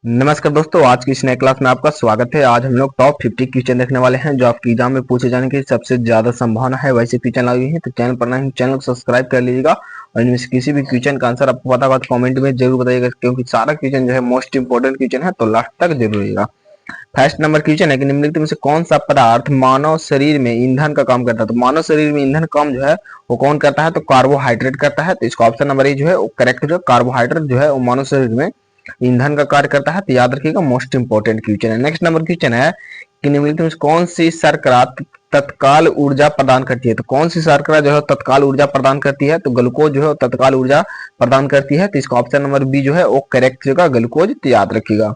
नमस्कार दोस्तों, आज की इस नए क्लास में आपका स्वागत है। आज हम लोग टॉप 50 क्वेश्चन देखने वाले हैं जो आपकी एग्जाम में पूछे जाने की सबसे ज्यादा संभावना है। वैसे क्वेश्चन आ गए हैं तो चैनल पर नहीं, चैनल को सब्सक्राइब कर लीजिएगा और इनमें से किसी भी क्वेश्चन का आंसर आपको पता होगा तो कमेंट में जरूर बताइएगा, क्योंकि सारा क्वेश्चन जो है मोस्ट इंपोर्टेंट क्वेश्चन है, तो लास्ट तक जरूर रहिएगा। फर्स्ट नंबर क्वेश्चन है कि निम्नलिखित में से कौन सा पदार्थ मानव शरीर में ईंधन का काम करता है। तो मानव शरीर में ईंधन का काम जो है वो कौन करता है, तो कार्बोहाइड्रेट करता है। तो इसका ऑप्शन नंबर ए जो है वो करेक्ट, जो कार्बोहाइड्रेट जो है वो मानव शरीर में ईंधन का कार्य करता है। तो याद रखिएगा, मोस्ट इंपोर्टेंट क्वेश्चन है। नेक्स्ट नंबर क्वेश्चन है कि निम्नलिखित में कौन सी शर्करा तत्काल ऊर्जा प्रदान करती है। तो कौन सी शर्करा जो है तत्काल ऊर्जा प्रदान करती है, तो ग्लूकोज जो है तत्काल ऊर्जा प्रदान करती है। तो इसका ऑप्शन नंबर बी जो है वो करेक्ट जगह ग्लूकोज, तो याद रखिएगा।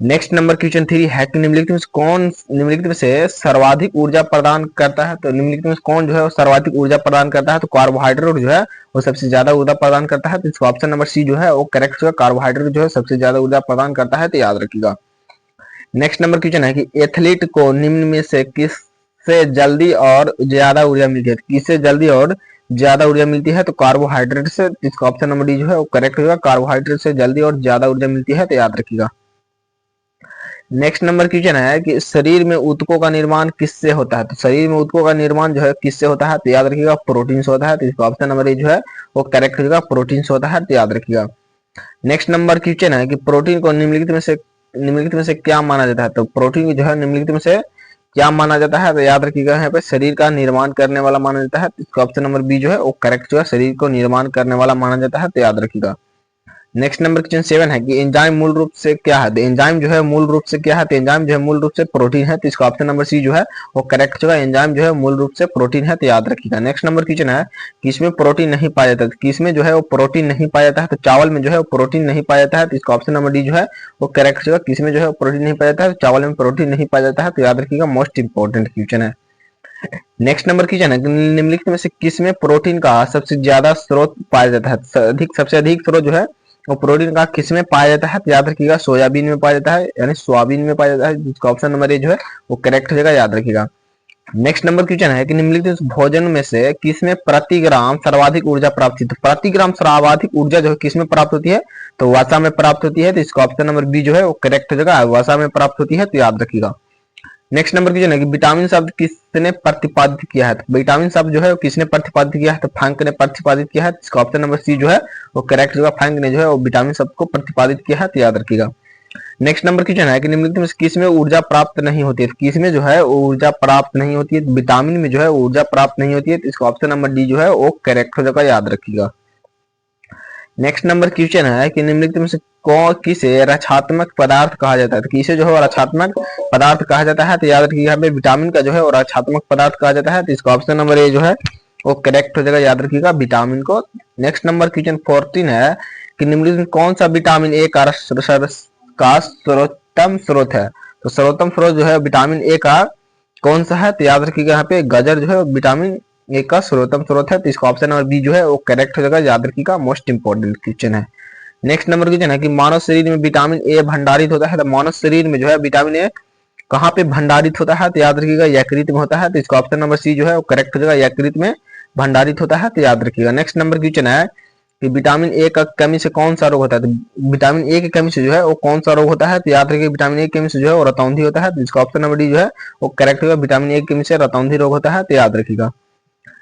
नेक्स्ट नंबर क्वेश्चन 3 है कि निम्नलिखित में से सर्वाधिक ऊर्जा प्रदान करता है। तो निम्नलिखित में कौन जो है वो सर्वाधिक ऊर्जा प्रदान करता है, तो कार्बोहाइड्रेट जो है वो सबसे ज्यादा ऊर्जा प्रदान करता है। तो इसका ऑप्शन नंबर सी जो है वो करेक्ट है, कार्बोहाइड्रेट जो है सबसे ज्यादा ऊर्जा प्रदान करता है, तो याद रखिएगा। नेक्स्ट नंबर क्वेश्चन है कि एथलीट को निम्न में से किससे जल्दी और ज्यादा ऊर्जा मिलती है। किससे जल्दी और ज्यादा ऊर्जा मिलती है, तो कार्बोहाइड्रेट से। इसका ऑप्शन नंबर डी जो है वो करेक्ट होगा, कार्बोहाइड्रेट से जल्दी और ज्यादा ऊर्जा मिलती है, तो याद रखिएगा। नेक्स्ट नंबर क्वेश्चन है कि शरीर में ऊतकों का निर्माण किससे होता है। तो शरीर में ऊतकों का निर्माण जो है किससे होता है, तो याद रखिएगा प्रोटीन से होता है। तो इसका ऑप्शन नंबर ए जो है वो करेक्ट होगा, प्रोटीन से होता है, तो याद रखिएगा। नेक्स्ट नंबर क्वेश्चन है कि प्रोटीन को निम्नलिखित में से क्या माना जाता है। तो प्रोटीन जो है निम्नलिखित में से क्या माना जाता है, तो याद रखिएगा यहाँ पे शरीर का निर्माण करने वाला माना जाता है। तो इसका ऑप्शन नंबर बी जो है वो करेक्ट जो है, शरीर को निर्माण करने वाला माना जाता है, तो याद रखिएगा। नेक्स्ट नंबर क्वेश्चन 7 है कि एंजाइम मूल रूप से क्या है। तो एंजाइम जो है मूल रूप से क्या है, तो एंजाइम जो है मूल रूप से प्रोटीन है। तो इसका ऑप्शन नंबर सी जो है वो करेक्ट होगा, एंजाइम जो है मूल रूप से प्रोटीन है, तो याद रखिएगा। नेक्स्ट नंबर क्वेश्चन है कि इसमें प्रोटीन नहीं पाया जाता है। किसमें जो है वो प्रोटीन नहीं पाया जाता है, तो चावल में जो है वो प्रोटीन नहीं पाया जाता है। तो इसका ऑप्शन नंबर डी जो है वो करेक्ट होगा, किसमें जो है प्रोटीन नहीं पाया जाता है, चावल में प्रोटीन नहीं पाया जाता है, तो याद रखिएगा, मोस्ट इंपोर्टेंट क्वेश्चन है। नेक्स्ट नंबर क्वेश्चन है कि निम्नलिखित में से किसमें प्रोटीन का सबसे ज्यादा स्रोत पाया जाता है। सबसे अधिक स्रोत जो है वो प्रोटीन का किसमें पाया जाता है, तो याद रखिएगा सोयाबीन में पाया जाता है, यानी सोयाबीन में पाया जाता है। जिसका ऑप्शन नंबर ए जो है वो करेक्ट हो जाएगा, याद रखिएगा। नेक्स्ट नंबर क्वेश्चन है कि निम्नलिखित भोजन में से किसमें प्रति ग्राम सर्वाधिक ऊर्जा प्राप्त होती है। तो प्रति ग्राम सर्वाधिक ऊर्जा जो है किसमें प्राप्त होती है, तो वसा में प्राप्त होती है। तो इसका ऑप्शन नंबर बी जो है वो करेक्ट हो जाएगा, वसा में प्राप्त होती है, तो याद रखिएगा। नेक्स्ट नंबर क्वेश्चन है कि विटामिन शब्द किसने प्रतिपादित किया है। तो विटामिन शब्द जो है वो किसने प्रतिपादित किया है, तो फ्रैंक ने प्रतिपादित किया है। इसका ऑप्शन नंबर सी जो है वो करेक्ट होगा, फ्रैंक ने जो है वो विटामिन शब्द को प्रतिपादित किया है, तो याद रखिएगा। नेक्स्ट नंबर क्वेश्चन है कि निम्नलिखित में किसमें ऊर्जा प्राप्त नहीं होती है। तो किसमें जो है ऊर्जा प्राप्त नहीं होती है, विटामिन में जो है ऊर्जा प्राप्त नहीं होती है। तो इसका ऑप्शन नंबर डी जो है वो करेक्ट हो जाएगा, याद रखिएगा। नेक्स्ट नंबर क्वेश्चन है कि निम्नलिखित में से किसे रक्षात्मक पदार्थ कहा जाता है। तो किसे जो है रक्षात्मक पदार्थ कहा जाता है, तो याद रखिए यहाँ पे विटामिन का जो है और रक्षात्मक पदार्थ कहा जाता है। तो इसका ऑप्शन नंबर ए जो है वो करेक्ट हो जाएगा, याद रखिएगा, विटामिन को। नेक्स्ट नंबर क्वेश्चन 14 है कि निम्नलिखित में कौन सा विटामिन ए का सर्वोत्तम स्रोत है। तो सर्वोत्तम स्रोत जो है विटामिन ए का कौन सा है, तो याद रखिएगा यहाँ पे गाजर जो है विटामिन ए का सर्वोत्तम स्रोत है। तो इसका ऑप्शन नंबर बी जो है वो करेक्ट हो जाएगा, याद रखिएगा, मोस्ट इंपोर्टेंट क्वेश्चन है। नेक्स्ट नंबर क्वेश्चन है कि मानव शरीर में विटामिन ए भंडारित होता है। तो मानव शरीर में जो है विटामिन ए कहाँ पे भंडारित होता है, तो याद रखिएगा यकृत में होता है। तो इसका ऑप्शन नंबर सी जो है वो करेक्ट हो जाएगा, यकृत में भंडारित होता है, तो याद रखिएगा। नेक्स्ट नंबर क्वेश्चन है कि विटामिन ए का कमी से कौन सा रोग होता है। तो विटामिन ए की कमी से जो है वो कौन सा रोग होता है, तो याद रखिए विटामिन ए की कमी से जो है वो रतौंधी होता है। तो इसका ऑप्शन नंबर डी जो है वो करेक्ट होगा, विटामिन ए की कमी से रतौंधी रोग होता है, तो याद रखिएगा।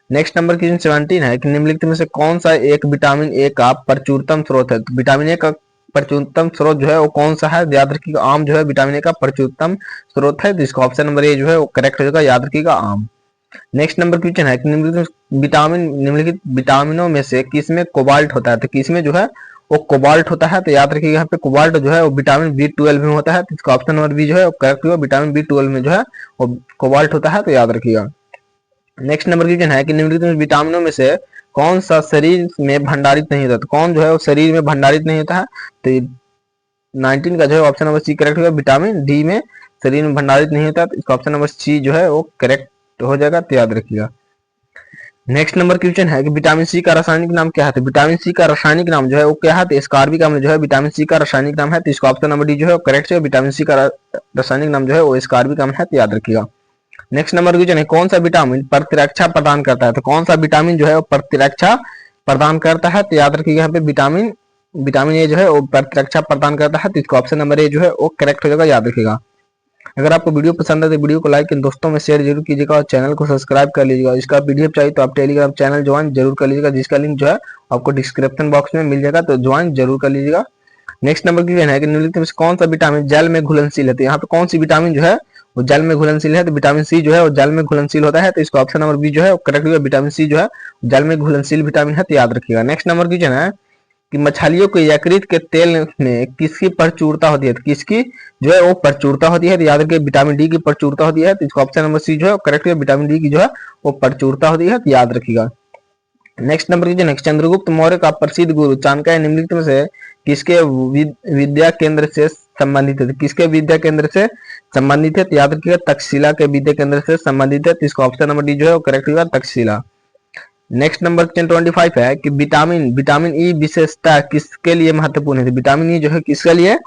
नेक्स्ट नंबर क्वेश्चन 17 है कि निम्नलिखित में से कौन सा एक विटामिन ए का प्रचुरतम स्रोत है। तो विटामिन ए का प्रचुरतम स्रोत जो है वो कौन सा है, याद रखिएगा, आम जो है विटामिन ए का प्रचुरतम स्रोत है। तो इसका ऑप्शन नंबर ए जो है वो करेक्ट हो जाएगा, याद रखिएगा, आम। नेक्स्ट नंबर क्वेश्चन है कि निम्नलिखित विटामिनों में से किसमें कोबाल्ट होता है। तो किसमें जो है वो कोबाल्ट होता है, तो याद रखिएगा यहाँ पे कोबाल्ट जो है वो विटामिन बी 12 में होता है। तो इसका ऑप्शन नंबर बी जो है वो करेक्ट होगा, विटामिन बी 12 में जो है वो कोबाल्ट होता है, तो याद रखिएगा। नेक्स्ट नंबर क्वेश्चन है कि निम्नलिखित विटामिनों में से कौन सा शरीर में भंडारित नहीं होता। तो कौन जो है वो शरीर में भंडारित नहीं होता है, तो 19 का जो है ऑप्शन नंबर सी करेक्ट होगा, विटामिन डी में शरीर में भंडारित नहीं होता। तो इसका ऑप्शन नंबर सी जो है वो करेक्ट हो जाएगा, तो याद रखिएगा। नेक्स्ट नंबर क्वेश्चन है कि विटामिन सी का रासायनिक नाम क्या है। तो विटामिन सी का रासायनिक नाम जो है वो क्या है, तो एस्कॉर्बिक अम्ल जो है विटामिन सी का रासायनिक नाम है। तो इसका ऑप्शन नंबर डी जो है वो करेक्ट है, विटामिन सी का रासायनिक नाम जो है वो एस्कॉर्बिक अम्ल है, तो याद रखिएगा। नेक्स्ट नंबर क्वेश्चन है कौन सा विटामिन प्रतिरक्षा प्रदान करता है। तो कौन सा विटामिन जो है वो प्रतिरक्षा प्रदान करता है, तो याद रखिएगा यहाँ पे विटामिन विटामिन ए जो है वो प्रतिरक्षा प्रदान करता है, तो इसका ऑप्शन नंबर ए जो है वो करेक्ट हो जाएगा, याद रखिएगा। अगर आपको वीडियो पसंद है तो वीडियो को लाइक एंड दोस्तों में शेयर जरूर कीजिएगा और चैनल को सब्सक्राइब कर लीजिएगा। इसका पीडीएफ चाहिए तो आप टेलीग्राम चैनल ज्वाइन जरूर कर लीजिएगा, जिसका लिंक जो है आपको डिस्क्रिप्शन बॉक्स में मिल जाएगा, तो ज्वाइन जरूर कर लीजिएगा। नेक्स्ट नंबर क्वेश्चन है कि निम्नलिखित में से कौन सा विटामिन जल में घुलनशील है, तो यहाँ पे कौन सी विटामिन जो है वो जल में घुलनशील है, तो विटामिन सी जो है वो जल में घुलनशील होता है, तो इसका ऑप्शन नंबर बी जो है वो करेक्ट होगा। विटामिन सी जो है जल में घुलनशील विटामिन है, तो याद रखिएगा। नेक्स्ट नंबर क्वेश्चन है कि मछलियों के यकृत के तेल में किसकी प्रचुरता होती है, तो किसकी जो है वो प्रचुरता होती है, तो याद रखिए विटामिन डी की प्रचुरता होती है, तो इसका ऑप्शन नंबर सी जो है करेक्ट है। विटामिन डी की जो है वो प्रचुरता होती है, तो याद रखिएगा। नेक्स्ट नंबर कीजिए। नेक्स्ट, चंद्रगुप्त मौर्य का प्रसिद्ध गुरु चाणक्य निम्नलिखित में से किसके विद्या केंद्र से संबंधित है, तो किसके विद्या केंद्र से संबंधित है, तो याद रखिएगा तक्षशिला के विद्या केंद्र से संबंधित है, तो इसका ऑप्शन नंबर डी जो है वो करेक्ट होगा, तक्षशिला। नेक्स्ट नंबर क्वेश्चन 25 है कि विटामिन ई विशेषता किसके लिए महत्वपूर्ण है, विटामिन ई जो है किसके लिए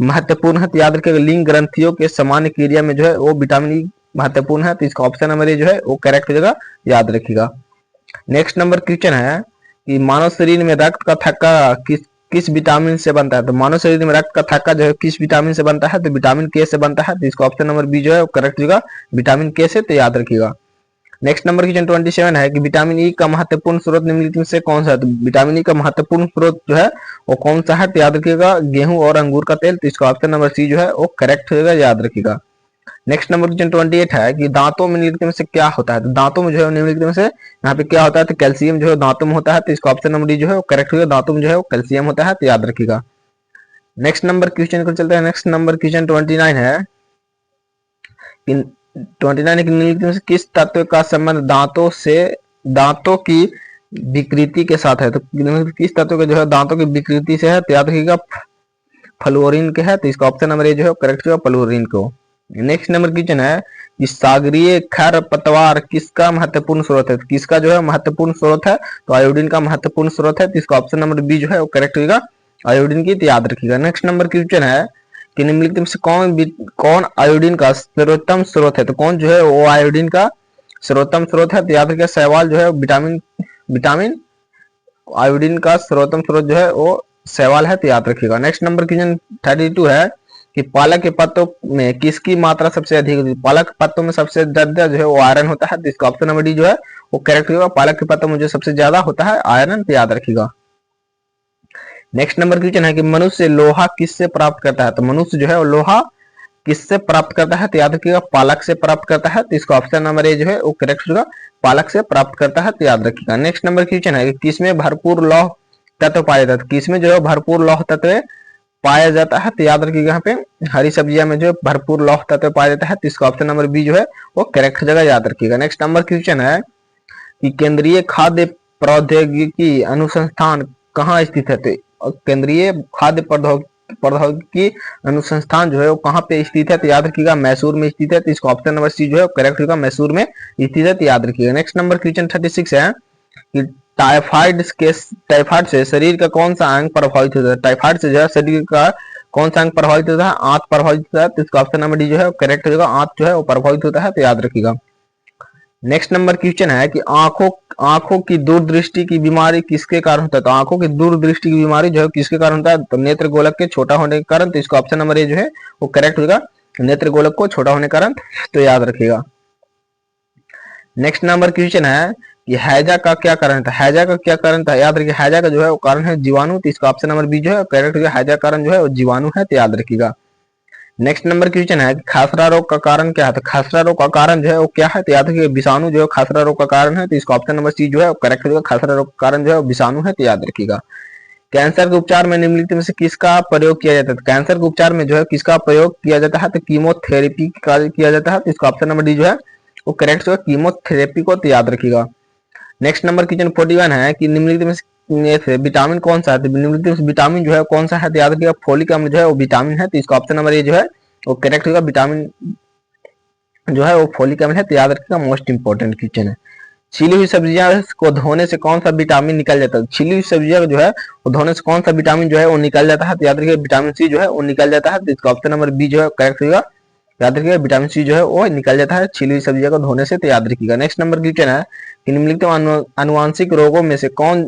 महत्वपूर्ण है, तो याद रखिएगा लिंग ग्रंथियों के सामान्य क्रिया में जो है वो विटामिन ई महत्वपूर्ण है, तो इसका ऑप्शन नंबर ए जो है वो करेक्ट हो जाएगा, याद रखिएगा। नेक्स्ट नंबर क्वेश्चन है कि मानव शरीर में रक्त का थक्का किस विटामिन से बनता है, तो मानव शरीर में रक्त का थक्का जो है किस विटामिन से बनता है, तो विटामिन के से बनता है, तो इसका ऑप्शन नंबर बी जो है वो करेक्ट होगा, विटामिन के से, तो याद रखिएगा। नेक्स्ट नंबर क्वेश्चन 27 है कि विटामिन ई का महत्वपूर्ण स्रोत निम्नलिखित में से कौन सा है, तो विटामिन ई का महत्वपूर्ण स्रोत जो है वो कौन सा है, तो याद रखिएगा गेहूं और अंगूर का तेल, तो इसका ऑप्शन नंबर सी जो है वो करेक्ट होगा, याद रखिएगा। नेक्स्ट नंबर क्वेश्चन 28 है कि दांतों में निम्नलिखित में से क्या होता है, तो दांतों में जो है निम्नलिखित में से यहाँ पे क्या होता है, तो कैल्शियम जो है दांतों में होता है, तो इसका ऑप्शन नंबर डी जो है वो करेक्ट होगा, दांतों में जो है वो कैल्शियम होता है, तो याद रखिएगा। नेक्स्ट नंबर क्वेश्चन को चलते हैं। नेक्स्ट नंबर क्वेश्चन 29 है कि 29 है कि निम्नलिखित में से किस तत्व का संबंध दांतों की विकृति के साथ है, तो किस तत्व का जो है दांतों की विकृति से है, तो याद रखिएगा फ्लोरीन के है, तो इसका ऑप्शन नंबर ए जो है करेक्ट होगा, फ्लोरीन को। नेक्स्ट नंबर क्वेश्चन है कि सागरीय खरपतवार किसका महत्वपूर्ण स्रोत है, तो किसका जो है महत्वपूर्ण स्रोत है, तो आयोडीन का महत्वपूर्ण स्रोत है, तो इसका ऑप्शन नंबर बी जो है वो करेक्ट होगा, आयोडीन की, तो याद रखिएगा। नेक्स्ट नंबर क्वेश्चन है कि निम्नलिखित में से कौन आयोडीन का सर्वोत्तम स्रोत है, तो कौन जो है वो आयोडीन का सर्वोत्तम स्रोत है, तो याद रखिएगा शैवाल जो है विटामिन आयोडीन का सर्वोत्तम स्रोत जो है वो शैवाल है, तो याद रखिएगा। नेक्स्ट नंबर क्वेश्चन 32 है कि पालक के पत्तों में किसकी मात्रा सबसे अधिक होती है, पालक के पत्तों में सबसे ज्यादा जो है वो आयरन होता है, तो इसका ऑप्शन नंबर डी जो है वो करेक्ट होगा, पालक के पत्तों में जो सबसे ज्यादा होता है आयरन, तो याद रखिएगा। नेक्स्ट नंबर क्वेश्चन है कि मनुष्य लोहा किससे प्राप्त करता है, तो मनुष्य जो है वो लोहा किससे प्राप्त करता है, तो याद रखिएगा पालक से प्राप्त करता है, तो इसका ऑप्शन नंबर ए जो है वो करेक्ट होगा, पालक से प्राप्त करता है, तो याद रखिएगा। नेक्स्ट नंबर क्वेश्चन है कि किसमें भरपूर लौह तत्व पाया जाता है, किसमें जो है भरपूर लौह तत्व पाया जाता है, तो याद रखिएगा यहाँ पे हरी सब्जियां में जो भरपूर लौह तत्व पाया जाता है, तो इसका ऑप्शन नंबर बी जो है वो करेक्ट हो जाएगा, याद रखिएगा। नेक्स्ट नंबर क्वेश्चन है कि केंद्रीय खाद्य प्रौद्योगिकी अनुसंस्थान कहाँ स्थित है, तो केंद्रीय खाद्य प्रौद्योगिकी अनुसंस्थान जो है वो कहाँ पे स्थित है, तो याद रखिएगा मैसूर में स्थित है, तो इसका ऑप्शन नंबर सी जो है करेक्ट होगा, मैसूर में स्थित है, तो याद रखिएगा। नेक्स्ट नंबर क्वेश्चन 36 है कि टाइफाइड से शरीर का कौन सा अंग प्रभावित होता है, टाइफाइड से जो है शरीर का कौन सा अंग प्रभावित होता है, आंत प्रभावित होता है, तो इसका ऑप्शन नंबर डी जो है करेक्ट होगा, आंत जो है वो प्रभावित होता है, तो याद रखिएगा। नेक्स्ट नंबर क्वेश्चन है कि आंखों की दूरदृष्टि की बीमारी किसके कारण होता है, तो आंखों की दूरदृष्टि की बीमारी जो है किसके कारण होता है, तो नेत्र गोलक के छोटा होने के कारण, तो इसका ऑप्शन नंबर ए जो है वो करेक्ट होगा, नेत्र गोलक को छोटा होने के कारण, तो याद रखिएगा। नेक्स्ट नंबर क्वेश्चन है कि हैजा का क्या कारण था, हैजा का क्या कारण था, याद रखिए हैजा का जो है वो कारण है जीवाणु, तो इसका ऑप्शन नंबर बी जो है करेक्ट होगा, हैजा कारण जो है वो जीवाणु है, तो याद रखिएगा। नेक्स्ट नंबर क्वेश्चन है कि खासरा रोग का कारण क्या है, तो खासरा रोग का कारण जो है वो क्या है, तो याद रखिए विषाणु जो है खासरा रोग का कारण है, तो इसका ऑप्शन नंबर सी जो है करेक्ट होगा, खासरा रोग का कारण जो है विषाणु है, तो याद रखिएगा। कैंसर के उपचार में निम्नलिखित में से किसका प्रयोग किया जाता है, तो कैंसर के उपचार में जो है किसका प्रयोग किया जाता है, तो कीमोथेरेपी का किया जाता है, तो इसका ऑप्शन नंबर डी जो है वो करेक्ट होगा, कीमोथेरेपी को, तो याद रखिएगा। नेक्स्ट नंबर क्वेश्चन 41 है कि निम्नलिखित में से विटामिन कौन सा है, तो निम्नलिखित विटामिन जो है कौन सा है, तो याद रखिएगा फोलिक अम्ल जो है वो विटामिन है, तो इसका ऑप्शन नंबर ए जो है वो करेक्ट होगा, विटामिन जो है वो फोलिक अम्ल है, तो याद रखिएगा। मोस्ट इंपोर्टेंट क्वेश्चन है। छिली हुई सब्जियां को धोने से कौन सा विटामिन निकल जाता है, छिली हुई सब्जियां जो है वो धोने से कौन सा विटामिन जो है वो निकल जाता है, तो याद रखिएगा विटामिन सी जो है वो निकल जाता है, तो इसका ऑप्शन नंबर बी जो है करेक्ट होगा, याद रखिएगा विटामिन सी जो है वो निकल जाता है छिली हुई सब्जियों को धोने से, तो याद रखिएगा। नेक्स्ट नंबर क्वेश्चन है कि निम्नलिखित आनुवांशिक रोगों में से कौन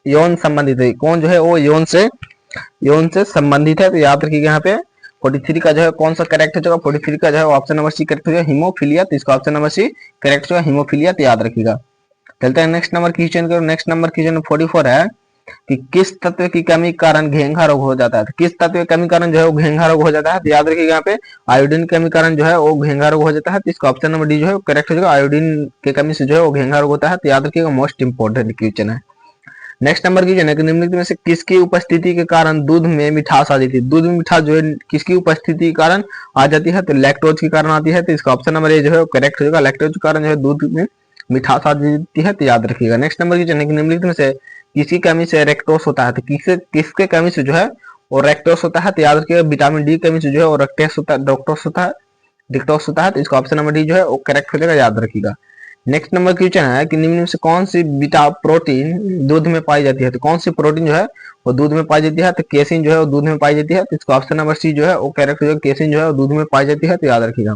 यौन संबंधित है, कौन जो है वो यौन से संबंधित है। तो याद रखिएगा यहाँ पे 43 का जो है कौन सा करेक्ट हो जाएगा, 43 का जो है ऑप्शन नंबर सी करेक्ट हो जाएगा, हीमोफीलिया। तो इसका ऑप्शन नंबर सी करेक्ट हो जाएगा, हीमोफीलिया। तो याद रखिएगा। चलते हैं नेक्स्ट नंबर क्वेश्चन करो। नेक्स्ट नंबर क्वेश्चन 44 है कि किस तत्व की कमी के कारण घेंघा रोग हो जाता है। तो किस तत्व की कमी कारण जो है वो घेंघा रोग हो जाता है। तो याद रखिएगा यहाँ पे आयोडीन की कमी कारण जो है वो घेंघा रोग हो जाता है। तो इसका ऑप्शन नंबर डी जो है करेक्ट हो जाएगा, आयोडीन की कमी से जो है वो घेंघा रोग होता है। तो याद रखिएगा, मोस्ट इंपोर्टेंट क्वेश्चन है। नेक्स्ट नंबर क्वेश्चन है कि निम्नलिखित में से किसकी उपस्थिति के कारण दूध में मिठास आ जाती है। दूध में मिठास जो है किसकी उपस्थिति के कारण आ जाती है। तो लैक्टोज के कारण आती है। तो इसका ऑप्शन नंबर ए जो है करेक्ट हो जाएगा, लैक्टोज के कारण जो है दूध में मिठास आ जाती है। तो याद रखिएगा। नेक्स्ट नंबर क्वेश्चन है कि निम्नलिखित में से किसकी कमी से रेक्टोस होता है। तो किसके कमी से जो है वो रेक्टोस होता है। तो याद रखिएगा, विटामिन डी की कमी से जो है वो रेक्टोस होता है, डिक्टोस होता है। तो इसका ऑप्शन नंबर डी जो है वो करेक्ट हो जाएगा, याद रखिएगा। नेक्स्ट नंबर क्वेश्चन है कि निम्न में से कौन सी बीटा प्रोटीन दूध में पाई जाती है। तो कौन सी प्रोटीन जो है वो दूध में पाई जाती है। तो केसिन जो है वो दूध में पाई जाती है। तो इसका ऑप्शन नंबर सी जो है वो करेक्ट हो जाएगा, केसिन जो है वो दूध में पाई जाती है। तो याद रखिएगा।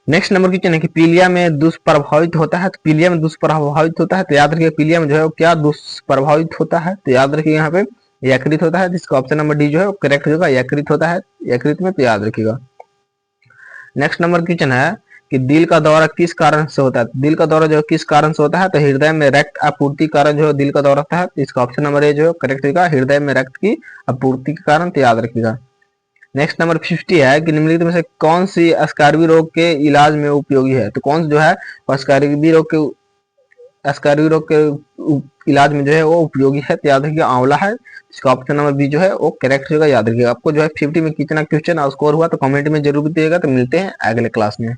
नेक्स्ट नंबर क्वेश्चन है कि पीलिया में दुष्प्रभावित होता है। तो पीलिया में दुष्प्रभावित होता है। तो याद रखिएगा, पीलिया में जो है वो क्या दुष्प्रभावित होता है। तो याद रखिएगा यहाँ पे यकृत होता है। तो इसका ऑप्शन नंबर डी जो है वो करेक्ट हो जाएगा, यकृत होता है यकृत में। तो याद रखिएगा। नेक्स्ट नंबर क्वेश्चन है कि दिल का दौरा किस कारण से होता है। दिल का दौरा जो है किस कारण से होता है। तो हृदय में रक्त आपूर्ति कारण जो है दिल का दौरा होता है। तो इसका ऑप्शन नंबर ए जो है करेक्ट होगा, हृदय में रक्त की आपूर्ति के कारण। तो याद रखिएगा। नेक्स्ट नंबर 50 है कि निम्नलिखित में से कौन सी स्कार्वी रोग के इलाज में उपयोगी है। तो कौन जो है स्कार्वी रोग के इलाज में जो है वो उपयोगी है। तो याद रखिएगा, आंवला है। इसका ऑप्शन नंबर बी जो है वो करेक्ट होगा, याद रखिएगा। आपको जो है 50 में कितना क्वेश्चन स्कोर हुआ तो कमेंट में जरूर बताइएगा। तो मिलते हैं अगले क्लास में।